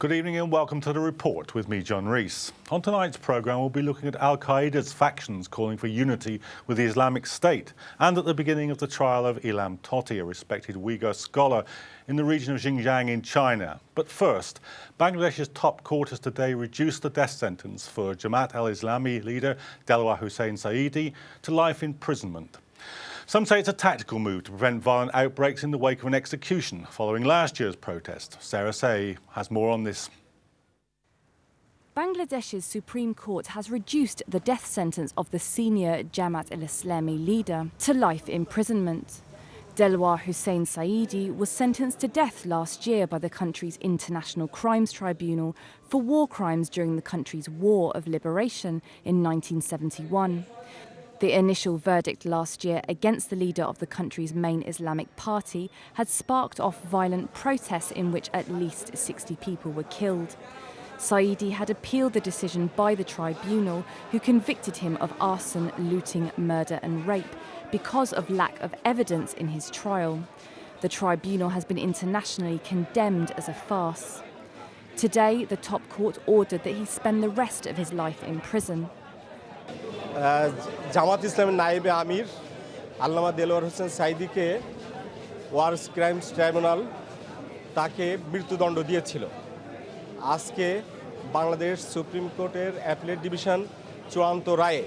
Good evening and welcome to The Report with me, John Rees. On tonight's programme, we'll be looking at Al-Qaeda's factions calling for unity with the Islamic State and at the beginning of the trial of Ilham Tohti, a respected Uyghur scholar in the region of Xinjiang in China. But first, Bangladesh's top court has today reduced the death sentence for Jamaat-e-Islami leader Delwar Hossain Sayedee to life imprisonment. Some say it's a tactical move to prevent violent outbreaks in the wake of an execution following last year's protest. Sarah Say has more on this. Bangladesh's Supreme Court has reduced the death sentence of the senior Jamaat-e-Islami leader to life imprisonment. Delwar Hossain Sayedee was sentenced to death last year by the country's International Crimes Tribunal for war crimes during the country's War of Liberation in 1971. The initial verdict last year against the leader of the country's main Islamic party had sparked off violent protests in which at least 60 people were killed. Sayedee had appealed the decision by the tribunal, who convicted him of arson, looting, murder and rape because of lack of evidence in his trial. The tribunal has been internationally condemned as a farce. Today, the top court ordered that he spend the rest of his life in prison. জামাত-ইসলামের Naib Aamir Allama Delwar Hossain সাইদিকে Wars crimes tribunal তাকে মৃত্যুদণ্ড দিয়েছিল। আজকে Bangladesh supreme কোর্টের appellate division চূড়ান্ত রায়ে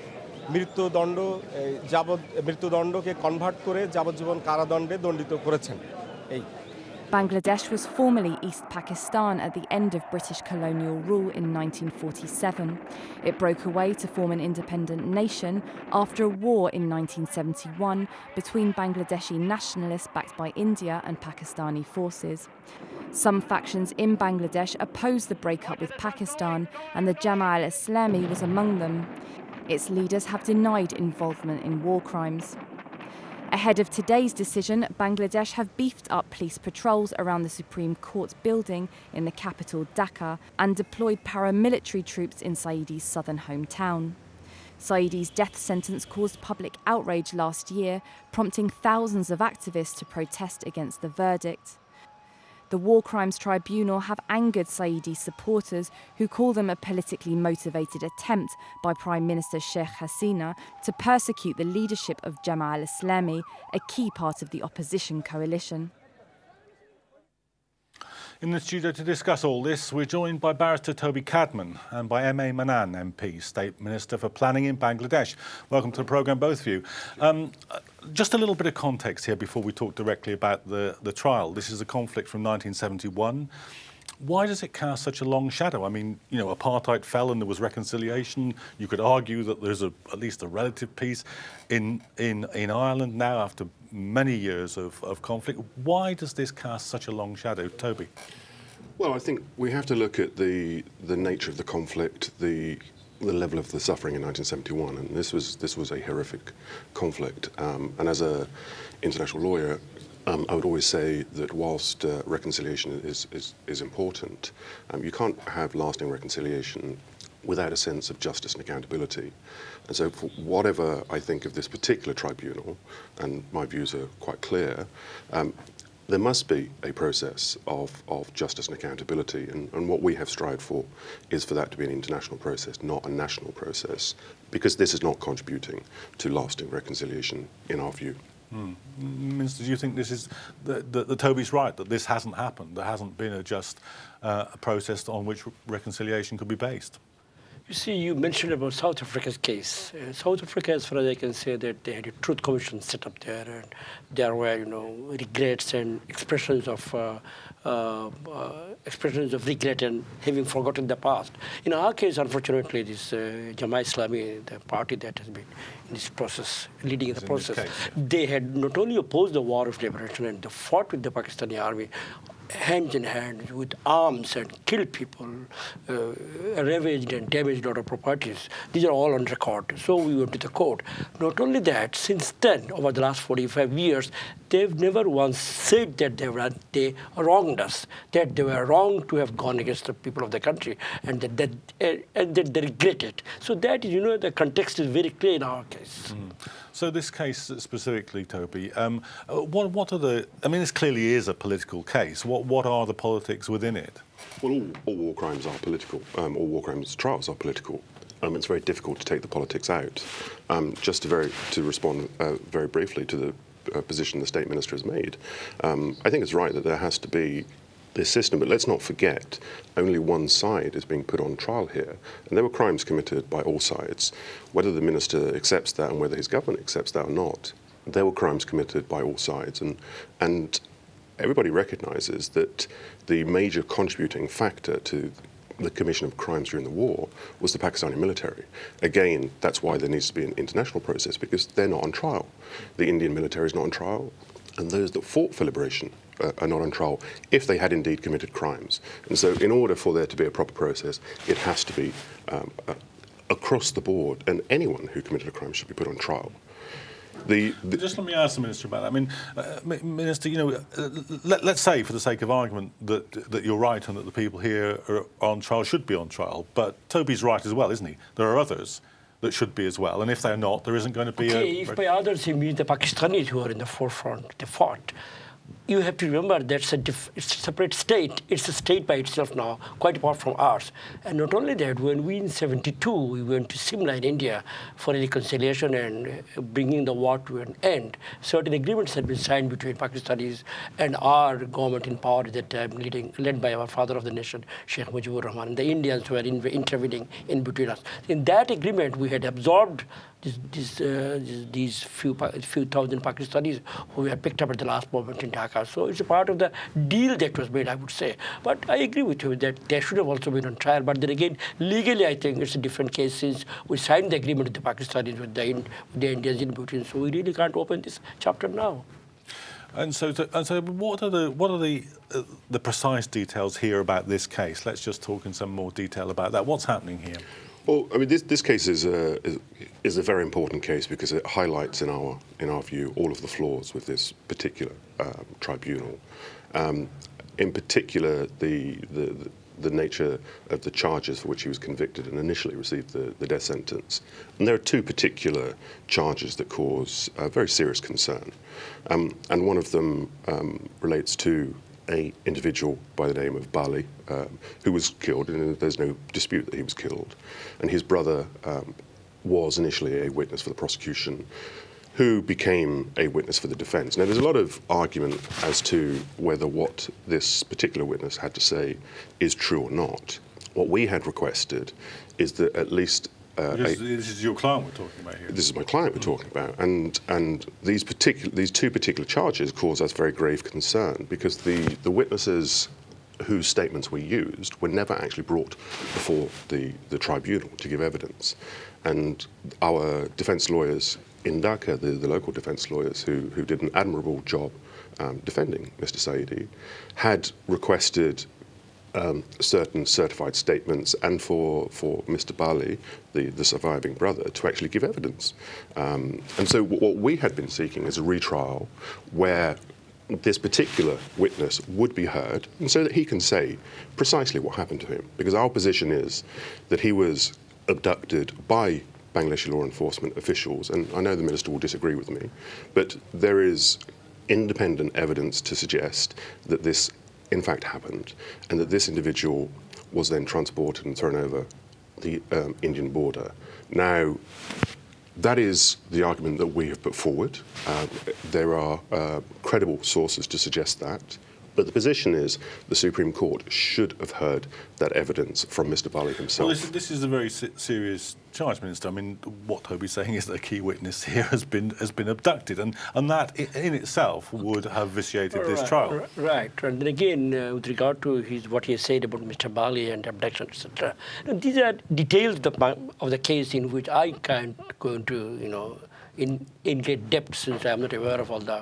মৃত্যুদণ্ডকে convert করে যাবজ্জীবন কারাদণ্ডে দণ্ডিত করেছেন। Bangladesh was formerly East Pakistan at the end of British colonial rule in 1947. It broke away to form an independent nation after a war in 1971 between Bangladeshi nationalists backed by India and Pakistani forces. Some factions in Bangladesh opposed the breakup with Pakistan, and the Jamaat-e-Islami was among them. Its leaders have denied involvement in war crimes. Ahead of today's decision, Bangladesh have beefed up police patrols around the Supreme Court building in the capital Dhaka and deployed paramilitary troops in Sayedee's southern hometown. Sayedee's death sentence caused public outrage last year, prompting thousands of activists to protest against the verdict. The War Crimes Tribunal have angered Sayedee's supporters, who call them a politically motivated attempt by Prime Minister Sheikh Hasina to persecute the leadership of Jamaat-e-Islami, a key part of the opposition coalition. In the studio to discuss all this, we're joined by barrister Toby Cadman and by Mannan MP, State Minister for Planning in Bangladesh. Welcome to the programme, both of you. Just a little bit of context here before we talk directly about the trial. This is a conflict from 1971. Why does it cast such a long shadow? I mean, you know, apartheid fell and there was reconciliation. You could argue that there's at least a relative peace in Ireland now after many years of conflict. Why does this cast such a long shadow? Toby? Well, I think we have to look at the nature of the conflict, the level of the suffering in 1971, and this was a horrific conflict. And as an international lawyer, I would always say that whilst reconciliation is important, you can't have lasting reconciliation without a sense of justice and accountability. And so for whatever I think of this particular tribunal, and my views are quite clear, there must be a process of justice and accountability, and what we have strived for is for that to be an international process, not a national process, because this is not contributing to lasting reconciliation in our view. Minister, do you think this is that Toby's right, that this hasn't happened? There hasn't been a just process on which reconciliation could be based? You see, you mentioned about South Africa's case. South Africa, as far as I can say, that they had a truth commission set up there, and there were, you know, regrets and expressions of regret and having forgotten the past. In our case, unfortunately, this Jamaat-e-Islami, the party that has been in this process, leading the process, they had not only opposed the war of liberation and they fought with the Pakistani army hand in hand with arms and killed people, ravaged and damaged a lot of properties. These are all on record. So we went to the court. Not only that, since then, over the last 45 years, they've never once said that they wronged us, that they were wrong to have gone against the people of the country, and that they regret it. So that, you know, the context is very clear in our case. So this case specifically, Toby, what are the? I mean, this clearly is a political case. What are the politics within it? Well, all war crimes are political. All war crimes trials are political. It's very difficult to take the politics out. Just to respond very briefly to the position the State Minister has made, I think it's right that there has to be this system, but let's not forget only one side is being put on trial here, and there were crimes committed by all sides. Whether the Minister accepts that and whether his government accepts that or not, there were crimes committed by all sides, and everybody recognises that the major contributing factor to the commission of crimes during the war was the Pakistani military. Again, that's why there needs to be an international process, because they're not on trial. The Indian military is not on trial, and those that fought for liberation are not on trial if they had indeed committed crimes. And so in order for there to be a proper process, it has to be across the board, and anyone who committed a crime should be put on trial. Just let me ask the Minister about that. I mean, Minister, you know, let's say for the sake of argument that you're right and that the people here are on trial should be on trial, but Toby's right as well, isn't he? There are others that should be as well, and if they're not, there isn't going to be if by others he means the Pakistanis who are in the forefront, they fought. You have to remember that's it's a separate state. It's a state by itself now, quite apart from ours. And not only that, when we in '72, we went to Simla in India for reconciliation and bringing the war to an end, certain agreements had been signed between Pakistanis and our government in power at that time, led by our father of the nation, Sheikh Mujibur Rahman, and the Indians were intervening in between us. In that agreement, we had absorbed these few thousand Pakistanis who were picked up at the last moment in Dhaka. So it's a part of the deal that was made, I would say. But I agree with you that they should have also been on trial. But then again, legally, I think it's a different case since we signed the agreement with the Pakistanis, with the Indians in between. So we really can't open this chapter now. And so what are the precise details here about this case? Let's just talk in some more detail about that. What's happening here? Well, I mean, this case is a very important case because it highlights, in our view, all of the flaws with this particular tribunal. In particular, the nature of the charges for which he was convicted and initially received the death sentence. And there are two particular charges that cause very serious concern. And one of them relates to an individual by the name of Bali, who was killed, and there's no dispute that he was killed. And his brother was initially a witness for the prosecution, who became a witness for the defence. Now, there's a lot of argument as to whether what this particular witness had to say is true or not. What we had requested is that at least this is your client we're talking about here. This is my client we're talking about, and these two particular charges cause us very grave concern because the witnesses whose statements we used were never actually brought before the tribunal to give evidence, and our defence lawyers in Dhaka, the local defence lawyers who did an admirable job defending Mr. Sayedee, had requested certain certified statements and for Mr. Bali, the surviving brother, to actually give evidence. And so what we had been seeking is a retrial where this particular witness would be heard, and so that he can say precisely what happened to him. Because our position is that he was abducted by Bangladeshi law enforcement officials, and I know the Minister will disagree with me, but there is independent evidence to suggest that this in fact happened, and that this individual was then transported and thrown over the Indian border. Now, that is the argument that we have put forward. There are credible sources to suggest that. But the position is the Supreme Court should have heard that evidence from Mr. Bali himself. Well, this is a very serious charge, Minister. I mean, what Toby's saying is that a key witness here has been abducted, and that in itself would have vitiated this trial. Right. And then again, with regard to what he said about Mr. Bali and abduction, etc., these are details of the case in which I can't go into, in great depth, since I'm not aware of all the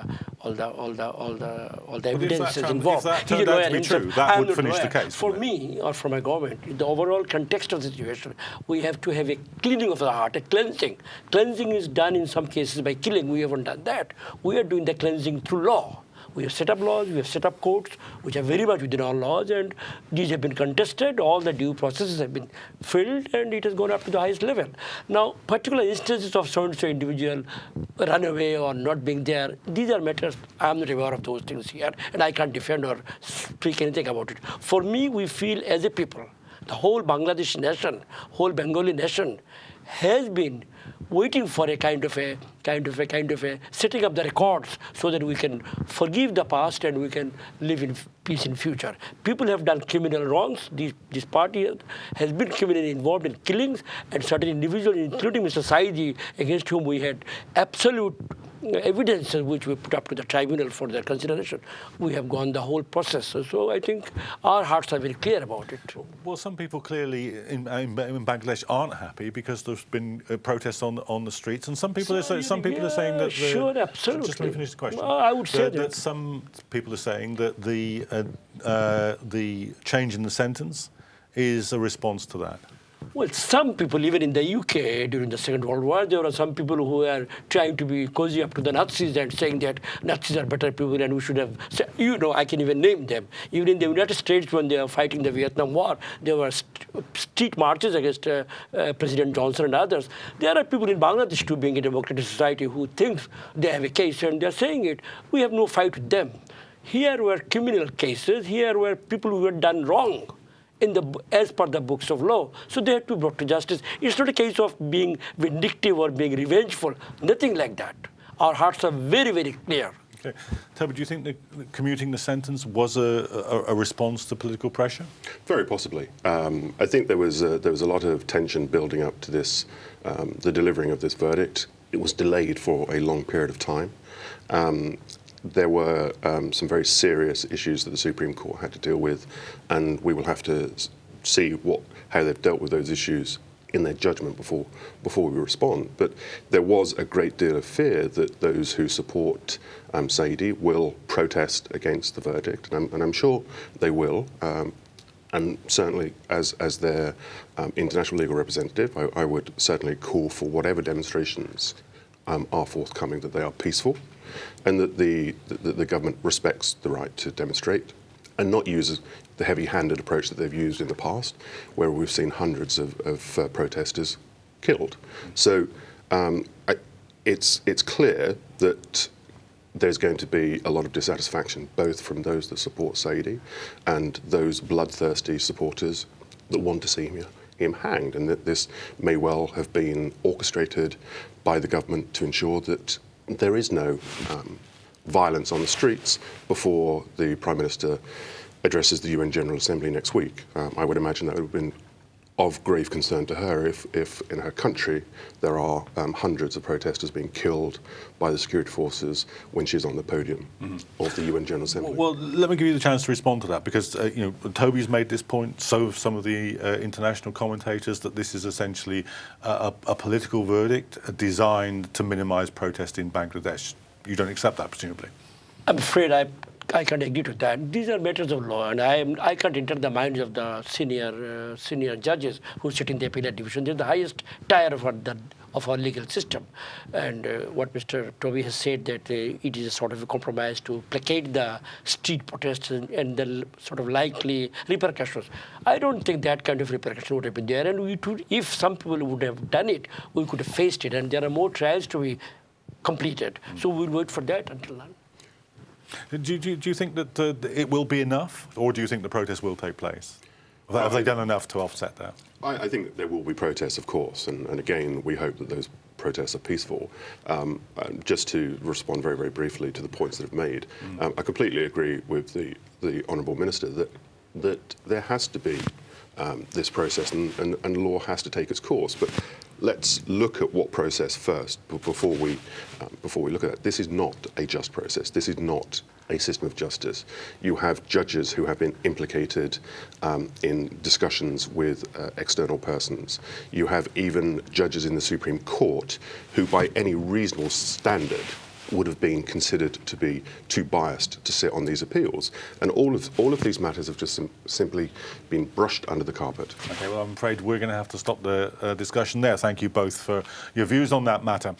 evidences involved. If that turned out to be true, that would finish the case. For me, or for my government, in the overall context of the situation, we have to have a cleaning of the heart, a cleansing. Cleansing is done in some cases by killing. We haven't done that. We are doing the cleansing through law. We have set up laws, we have set up courts, which are very much within our laws, and these have been contested. All the due processes have been filled, and it has gone up to the highest level. Now, particular instances of so-and-so individual runaway or not being there, these are matters, I am not aware of those things here, and I can't defend or speak anything about it. For me, we feel as a people, the whole Bangladeshi nation, whole Bengali nation has been waiting for a kind of a setting up the records so that we can forgive the past and we can live in peace in future. People have done criminal wrongs. This party has been criminally involved in killings, and certain individuals, including Mr. Sayedee, against whom we had absolute evidence which we put up to the tribunal for their consideration. We have gone the whole process. So I think our hearts are very clear about it. Well, some people clearly in Bangladesh aren't happy because there's been protests on the streets, and some people are saying that sure, absolutely. Just let me finish the question. I would say that some people are saying that the change in the sentence is a response to that. Well, some people, even in the UK during the Second World War, there were some people who were trying to be cozy up to the Nazis and saying that Nazis are better people and we should have, I can even name them. Even in the United States, when they were fighting the Vietnam War, there were street marches against President Johnson and others. There are people in Bangladesh too, being a democratic society, who think they have a case and they're saying it. We have no fight with them. Here were criminal cases. Here were people who had done wrong as per the books of law. So they have to be brought to justice. It's not a case of being vindictive or being revengeful. Nothing like that. Our hearts are very, very clear. Okay. Toby, do you think that commuting the sentence was a response to political pressure? Very possibly. I think there was a lot of tension building up to this, the delivering of this verdict. It was delayed for a long period of time. There were some very serious issues that the Supreme Court had to deal with, and we will have to see how they've dealt with those issues in their judgment before we respond. But there was a great deal of fear that those who support Sayedee will protest against the verdict, and I'm sure they will. And certainly, as their international legal representative, I would certainly call for whatever demonstrations are forthcoming, that they are peaceful, and that the government respects the right to demonstrate and not uses the heavy-handed approach that they've used in the past, where we've seen hundreds of protesters killed. So it's clear that there's going to be a lot of dissatisfaction, both from those that support Sayedee and those bloodthirsty supporters that want to see him hanged, and that this may well have been orchestrated by the government to ensure that there is no violence on the streets before the Prime Minister addresses the UN General Assembly next week. I would imagine that would have been of grave concern to her if in her country there are hundreds of protesters being killed by the security forces when she's on the podium of the UN General Assembly. Well, let me give you the chance to respond to that, because Toby's made this point, so have some of the international commentators, that this is essentially a political verdict designed to minimise protest in Bangladesh. You don't accept that, presumably? I'm afraid I can't agree to that. These are matters of law, and I can't enter the minds of the senior judges who sit in the appellate division. They're the highest tier of our legal system. And what Mr. Toby has said, that it is a sort of a compromise to placate the street protests and the sort of likely repercussions. I don't think that kind of repercussion would have been there. And if some people would have done it, we could have faced it. And there are more trials to be completed. So we'll wait for that until then. Do you think that it will be enough, or do you think the protest will take place? Have they done enough to offset that? I think that there will be protests, of course, and again, we hope that those protests are peaceful. Just to respond very, very briefly to the points that have made, I completely agree with the Honourable Minister that there has to be this process and law has to take its course. But let's look at what process first before we look at that. This is not a just process. This is not a system of justice. You have judges who have been implicated in discussions with external persons. You have even judges in the Supreme Court who, by any reasonable standard, would have been considered to be too biased to sit on these appeals. And all of these matters have just simply been brushed under the carpet. Okay, well, I'm afraid we're going to have to stop the discussion there. Thank you both for your views on that matter.